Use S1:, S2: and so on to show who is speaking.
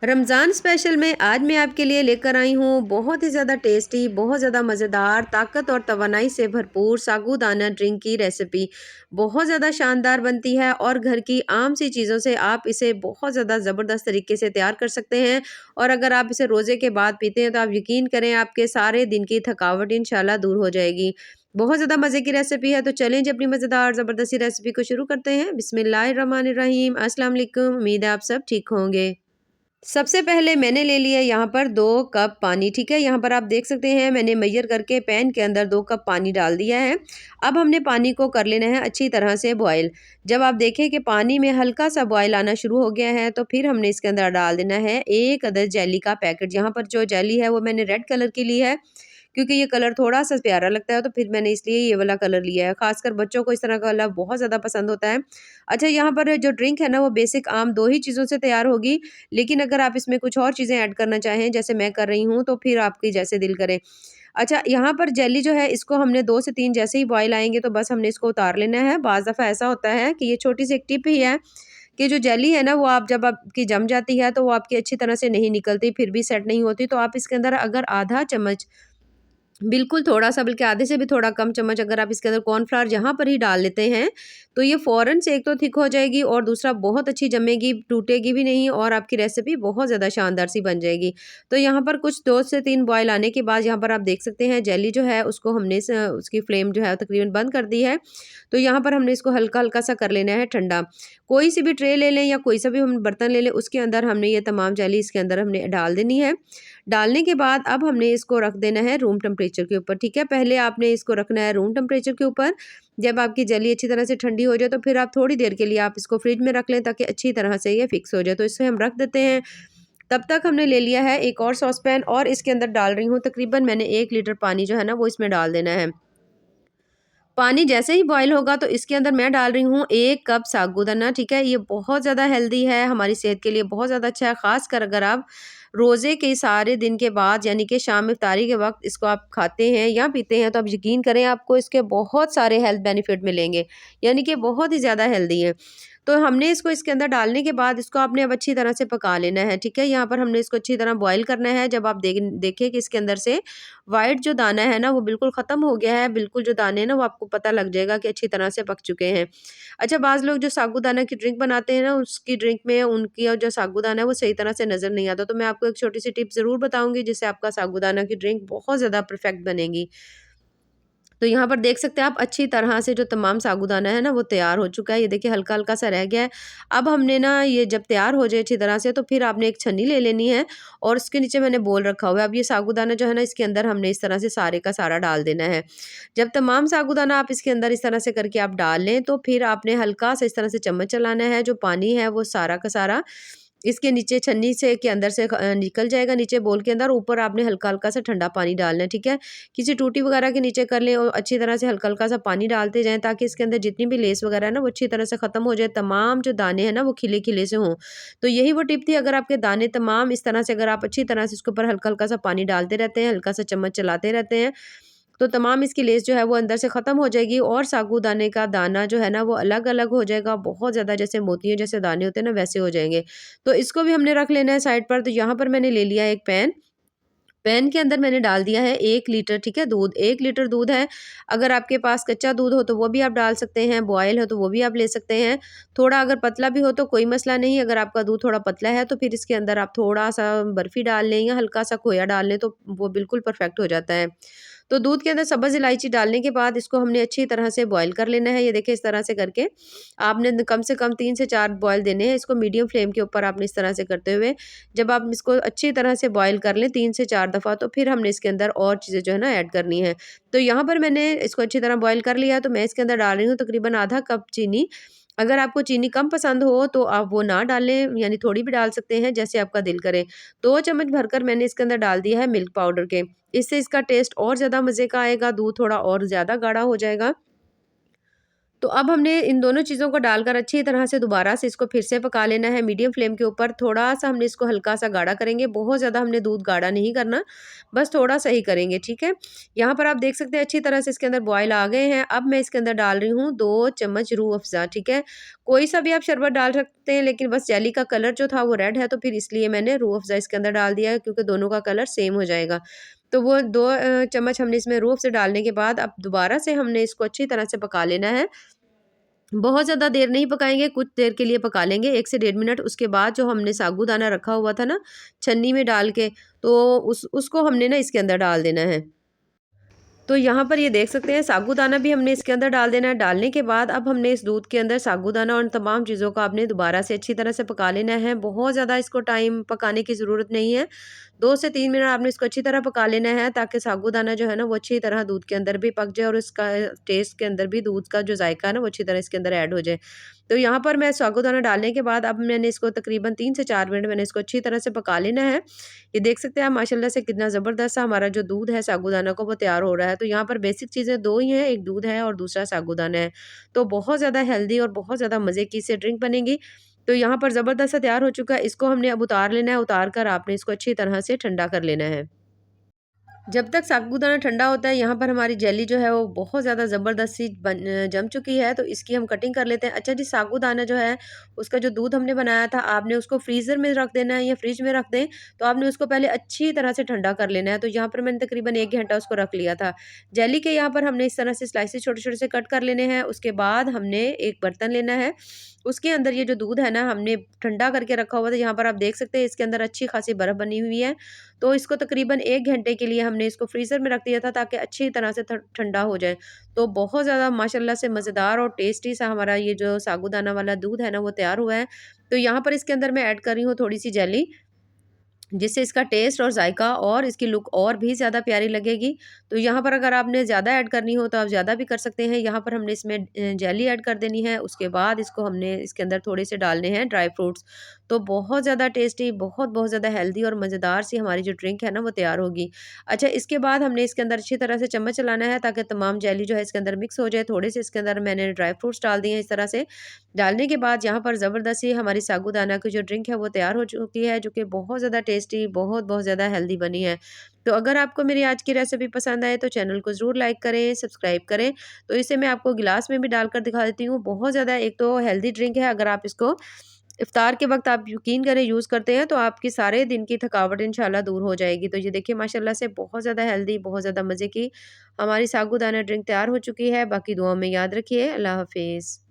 S1: Ramzan special में आज मैं आपके लिए लेकर आई हूँ बहुत ही ज़्यादा टेस्टी, बहुत ज़्यादा मज़ेदार, ताकत और तवानाई से भरपूर साबूदाना ड्रिंक की रेसिपी। बहुत ज़्यादा शानदार बनती है और घर की आम सी चीज़ों से आप इसे बहुत ज़्यादा ज़बरदस्त तरीके से तैयार कर सकते हैं। और अगर आप इसे रोज़े के बाद पीते हैं तो आप यकीन करें आपके सारे दिन की थकावट इंशाल्लाह दूर हो जाएगी। बहुत ज़्यादा मज़े की रेसिपी है, तो चलें जी अपनी मज़ेदार ज़बरदस्ती रेसिपी को शुरू करते हैं। बिस्मिल्लाहिर्रहमानिर्रहीम। अस्सलाम वालेकुम। उम्मीद है आप सब ठीक होंगे। सबसे पहले मैंने ले लिया यहाँ पर 2 कप पानी, ठीक है? यहाँ पर आप देख सकते हैं मैंने मेजर करके पैन के अंदर 2 कप पानी डाल दिया है। अब हमने पानी को कर लेना है अच्छी तरह से बॉयल। जब आप देखें कि पानी में हल्का-सा बॉयल आना शुरू हो गया है, तो फिर हमने इसके अंदर डाल देना है 1 अदद जेली का पैकेट। यहाँ पर जो जेली है वो मैंने रेड कलर की ली है, क्योंकि ये कलर थोड़ा-सा प्यारा लगता है, तो फिर मैंने इसलिए ये वाला कलर लिया है। ख़ासकर बच्चों को इस तरह का कलर बहुत ज़्यादा पसंद होता है। अच्छा, यहाँ पर जो ड्रिंक है ना वो बेसिक आम 2 ही चीज़ों से तैयार होगी, लेकिन अगर आप इसमें कुछ और चीज़ें ऐड करना चाहें जैसे मैं कर रही हूँ, तो फिर आपकी जैसे दिल करे। अच्छा, यहाँ पर जेली जो है इसको हमने 2 से 3 जैसे ही बॉयल आएँगे तो बस हमने इसको उतार लेना है। बाज़ दफ़ा ऐसा होता है कि ये छोटी-सी एक टिप ही है कि जो जेली है ना वो आप जब आपकी जम जाती है तो वो आपकी अच्छी तरह से नहीं निकलती, फिर भी सेट नहीं होती। तो आप इसके अंदर अगर आधा चम्मच, बिल्कुल थोड़ा-सा, बल्कि आधे से भी थोड़ा कम चम्मच अगर आप इसके अंदर कॉर्नफ्लावर यहाँ पर ही डाल लेते हैं, तो ये फ़ौरन से एक तो थिक हो जाएगी और दूसरा बहुत अच्छी जमेगी, टूटेगी भी नहीं और आपकी रेसिपी बहुत ज़्यादा शानदार सी बन जाएगी। तो यहाँ पर कुछ 2 से 3 बॉयल आने के बाद यहाँ पर आप देख सकते हैं जेली जो है उसको हमने उसकी फ्लेम जो है तकरीबन बंद कर दी है। तो यहाँ पर हमने इसको हल्का-हल्का सा कर लेना है ठंडा। कोई सी भी ट्रे ले लें या कोई सा भी हम बर्तन ले लें, उसके अंदर हमने ये तमाम जेली इसके अंदर हमने डाल देनी है। डालने के बाद अब हमने इसको रख देना है रूम टेम्परेचर के ऊपर, ठीक है? पहले आपने इसको रखना है रूम टेम्परेचर के ऊपर। जब आपकी जेली अच्छी तरह से ठंडी हो जाए तो फिर आप थोड़ी देर के लिए आप इसको फ्रिज में रख लें ताकि अच्छी तरह से ये फिक्स हो जाए। तो इसे हम रख देते हैं। तब तक हमने ले लिया है एक और सॉसपैन और इसके अंदर डाल रही हूँ तकरीबन मैंने 1 लीटर पानी जो है ना वो इसमें डाल देना है। पानी जैसे ही बॉयल होगा तो इसके अंदर मैं डाल रही हूँ 1 कप साबूदाना, ठीक है? ये बहुत ज़्यादा हेल्दी है, हमारी सेहत के लिए बहुत ज़्यादा अच्छा है, ख़ासकर अगर आप रोज़े के सारे दिन के बाद यानी कि शाम इफ्तारी के वक़्त इसको आप खाते हैं या पीते हैं, तो आप यकीन करें आपको इसके बहुत सारे हेल्थ बेनिफिट मिलेंगे, यानी कि बहुत ही ज़्यादा हेल्दी है। तो हमने इसको इसके अंदर डालने के बाद इसको आपने अब अच्छी तरह से पका लेना है, ठीक है? यहाँ पर हमने इसको अच्छी तरह बॉयल करना है। जब आप देखें कि इसके अंदर से व्हाइट जो दाना है ना वो बिल्कुल ख़त्म हो गया है, बिल्कुल जो दाने हैं ना वो आपको पता लग जाएगा कि अच्छी तरह से पक चुके हैं। अच्छा, बाज़ लोग जो साबूदाना की ड्रिंक बनाते हैं ना उसकी ड्रिंक में उनकी और जो साबूदाना है वो सही तरह से नज़र नहीं आता। तो मैं आपको एक छोटी-सी टिप ज़रूर बताऊँगी जिससे आपका साबूदाना की ड्रिंक बहुत ज़्यादा परफेक्ट बनेगी। तो यहाँ पर देख सकते हैं आप अच्छी तरह से जो तमाम साबूदाना है ना वो तैयार हो चुका है। ये देखिए हल्का-हल्का सा रह गया है। अब हमने ना ये जब तैयार हो जाए अच्छी तरह से तो फिर आपने एक छन्नी ले लेनी है और उसके नीचे मैंने बोल रखा हुआ है। अब ये साबूदाना जो है ना इसके अंदर हमने इस तरह से सारे का सारा डाल देना है। जब तमाम साबूदाना आप इसके अंदर इस तरह से करके आप डाल लें तो फिर आपने हल्का सा इस तरह से चम्मच चलाना है। जो पानी है वो सारा का सारा इसके नीचे छन्नी से के अंदर से निकल जाएगा नीचे बोल के अंदर, ऊपर आपने हल्का-हल्का सा ठंडा पानी डालना है, ठीक है? किसी टूटी वगैरह के नीचे कर लें और अच्छी तरह से हल्का-हल्का सा पानी डालते जाएँ ताकि इसके अंदर जितनी भी लेस वगैरह है ना वो अच्छी तरह से ख़त्म हो जाए, तमाम जो दाने हैं ना वो खिले-खिले से हों। तो यही वो टिप थी, अगर आपके दाने तमाम इस तरह से अगर आप अच्छी तरह से इसके ऊपर हल्का-हल्का सा पानी डालते रहते हैं, हल्का सा चम्मच चलाते रहते हैं, तो तमाम इसकी लेस जो है वो अंदर से ख़त्म हो जाएगी और साबूदाने का दाना जो है ना वो अलग-अलग हो जाएगा, बहुत ज़्यादा जैसे मोतियों जैसे दाने होते हैं ना वैसे हो जाएँगे। तो इसको भी हमने रख लेना है साइड पर। तो यहाँ पर मैंने ले लिया एक पैन। पैन के अंदर मैंने डाल दिया है 1 लीटर, ठीक है, दूध। 1 लीटर दूध है। अगर आपके पास कच्चा दूध हो तो वो भी आप डाल सकते हैं, बॉयल हो तो वो भी आप ले सकते हैं। थोड़ा अगर पतला भी हो तो कोई मसला नहीं, अगर आपका दूध थोड़ा पतला है तो फिर इसके अंदर आप थोड़ा-सा बर्फ़ी डाल लें या हल्का-सा खोया डाल लें तो वो बिल्कुल परफ़ेक्ट हो जाता है। तो दूध के अंदर सब्ज़ इलायची डालने के बाद इसको हमने अच्छी तरह से बॉयल कर लेना है। ये देखिए इस तरह से करके आपने कम से कम 3 से 4 बॉयल देने हैं। इसको मीडियम फ्लेम के ऊपर आपने इस तरह से करते हुए जब आप इसको अच्छी तरह से बॉयल कर लें 3 से 4 दफ़ा, तो फिर हमने इसके अंदर और चीज़ें जो है ना ऐड करनी है। तो यहाँ पर मैंने इसको अच्छी तरह बॉयल कर लिया, तो मैं इसके अंदर डाल रही हूँ तकरीबन आधा कप चीनी। अगर आपको चीनी कम पसंद हो तो आप वो ना डालें, यानी थोड़ी भी डाल सकते हैं जैसे आपका दिल करे। 2 चम्मच भरकर मैंने इसके अंदर डाल दिया है मिल्क पाउडर के। इससे इसका टेस्ट और ज़्यादा मज़े का आएगा, दूध थोड़ा और ज़्यादा गाढ़ा हो जाएगा। तो अब हमने इन दोनों चीज़ों को डालकर अच्छी तरह से दोबारा से इसको फिर से पका लेना है मीडियम फ्लेम के ऊपर। थोड़ा-सा हमने इसको हल्का-सा गाढ़ा करेंगे, बहुत ज़्यादा हमने दूध गाढ़ा नहीं करना, बस थोड़ा-सा ही करेंगे, ठीक है? यहाँ पर आप देख सकते हैं अच्छी तरह से इसके अंदर बॉयल आ गए हैं। अब मैं इसके अंदर डाल रही हूँ 2 चम्मच रूह अफ़ज़ा, ठीक है? कोई-सा भी आप शरबत डाल सकते हैं, लेकिन बस जेली का कलर जो था वो रेड है, तो फिर इसलिए मैंने रूह अफ़ज़ा इसके अंदर डाल दिया है, क्योंकि दोनों का कलर सेम हो जाएगा। तो वो 2 चम्मच हमने इसमें रूह अफ़ज़ा डालने के बाद अब दोबारा से हमने इसको अच्छी तरह से पका लेना है। बहुत ज़्यादा देर नहीं पकाएँगे, कुछ देर के लिए पका लेंगे 1 से डेढ़ मिनट। उसके बाद जो हमने साबूदाना रखा हुआ था ना, छन्नी में डाल के, तो उसको हमने ना इसके अंदर डाल देना है। तो यहाँ पर ये देख सकते हैं साबूदाना भी हमने इसके अंदर डाल देना है। डालने के बाद अब हमने इस दूध के अंदर साबूदाना और तमाम चीज़ों को आपने दोबारा से अच्छी तरह से पका लेना है। बहुत ज़्यादा इसको टाइम पकाने की ज़रूरत नहीं है। 2 से 3 मिनट आपने इसको अच्छी तरह पका लेना है, ताकि साबूदाना जो है ना वो अच्छी तरह दूध के अंदर भी पक जाए और इसका टेस्ट के अंदर भी दूध का जो जायका है ना वो अच्छी तरह इसके अंदर ऐड हो जाए। तो यहाँ पर मैं साबूदाना डालने के बाद अब मैंने इसको तकरीबन 3 से 4 मिनट मैंने इसको अच्छी तरह से पका लेना है। ये देख सकते हैं आप माशाल्लाह से कितना ज़बरदस्त सा हमारा जो दूध है साबूदाना का वो तैयार हो रहा है। तो यहाँ पर बेसिक चीज़ें 2 ही हैं, एक दूध है और दूसरा साबूदाना है। तो बहुत ज़्यादा हेल्दी और बहुत ज़्यादा मज़े की इससे ड्रिंक बनेगी। तो यहाँ पर ज़बरदस्त सा तैयार हो चुका है, इसको हमने अब उतार लेना है, उतार कर आपने इसको अच्छी तरह से ठंडा कर लेना है। जब तक साबूदाना ठंडा होता है, यहाँ पर हमारी जेली जो है वो बहुत ज़्यादा ज़बरदस्त सी जम चुकी है, तो इसकी हम कटिंग कर लेते हैं। अच्छा जी, साबूदाना जो है उसका जो दूध हमने बनाया था, आपने उसको फ्रीज़र में रख देना है या फ्रिज में रख दें, तो आपने उसको पहले अच्छी तरह से ठंडा कर लेना है। तो यहाँ पर मैंने तकरीबन 1 घंटा उसको रख लिया था। जेली के यहाँ पर हमने इस तरह से स्लाइसेस छोटे-छोटे से कट कर लेने हैं। उसके बाद हमने एक बर्तन लेना है, उसके अंदर ये जो दूध है ना हमने ठंडा करके रखा हुआ था, यहाँ पर आप देख सकते हैं इसके अंदर अच्छी खासी बर्फ़ बनी हुई है। तो इसको तकरीबन 1 घंटे के लिए हमने इसको फ्रीज़र में रख दिया था, ताकि अच्छी तरह से ठंडा हो जाए। तो बहुत ज़्यादा माशाल्लाह से मज़ेदार और टेस्टी सा हमारा ये जो साबूदाना वाला दूध है ना वो तैयार हुआ है। तो यहाँ पर इसके अंदर मैं ऐड कर रही हूँ थोड़ी-सी जेली, जिससे इसका टेस्ट और ज़ायका और इसकी लुक और भी ज़्यादा प्यारी लगेगी। तो यहाँ पर अगर आपने ज़्यादा ऐड करनी हो तो आप ज़्यादा भी कर सकते हैं। यहाँ पर हमने इसमें जेली ऐड कर देनी है, उसके बाद इसको हमने इसके अंदर थोड़े से डालने हैं ड्राई फ्रूट्स। तो बहुत ज़्यादा टेस्टी, बहुत ज़्यादा हेल्दी और मज़ेदार सी हमारी जो ड्रिंक है ना वो तैयार होगी। अच्छा, इसके बाद हमने इसके अंदर अच्छी तरह से चम्मच चलाना है, ताकि तमाम जेली जो है इसके अंदर मिक्स हो जाए। थोड़े से इसके अंदर मैंने ड्राई फ्रूट्स डाल दिए हैं इस तरह से। डालने के बाद यहाँ पर ज़बरदस्त सी हमारी साबूदाना की जो ड्रिंक है वो तैयार हो चुकी है, जो कि बहुत ज़्यादा टेस्टी, बहुत ज़्यादा हेल्दी बनी है। तो अगर आपको मेरी आज की रेसिपी पसंद आए तो चैनल को ज़रूर लाइक करें, सब्सक्राइब करें। तो इसे मैं आपको गिलास में भी डालकर दिखा देती हूँ। बहुत ज़्यादा एक तो हेल्दी ड्रिंक है, अगर आप इसको इफ्तार के वक़्त आप यकीन करें यूज़ करते हैं, तो आपकी सारे दिन की थकावट इंशाल्लाह दूर हो जाएगी। तो ये देखिए माशाल्लाह से बहुत ज़्यादा हेल्दी, बहुत ज़्यादा मज़े की हमारी साबूदाना ड्रिंक तैयार हो चुकी है। बाकी दुआ में याद रखिए। अल्लाह हाफ़िज़।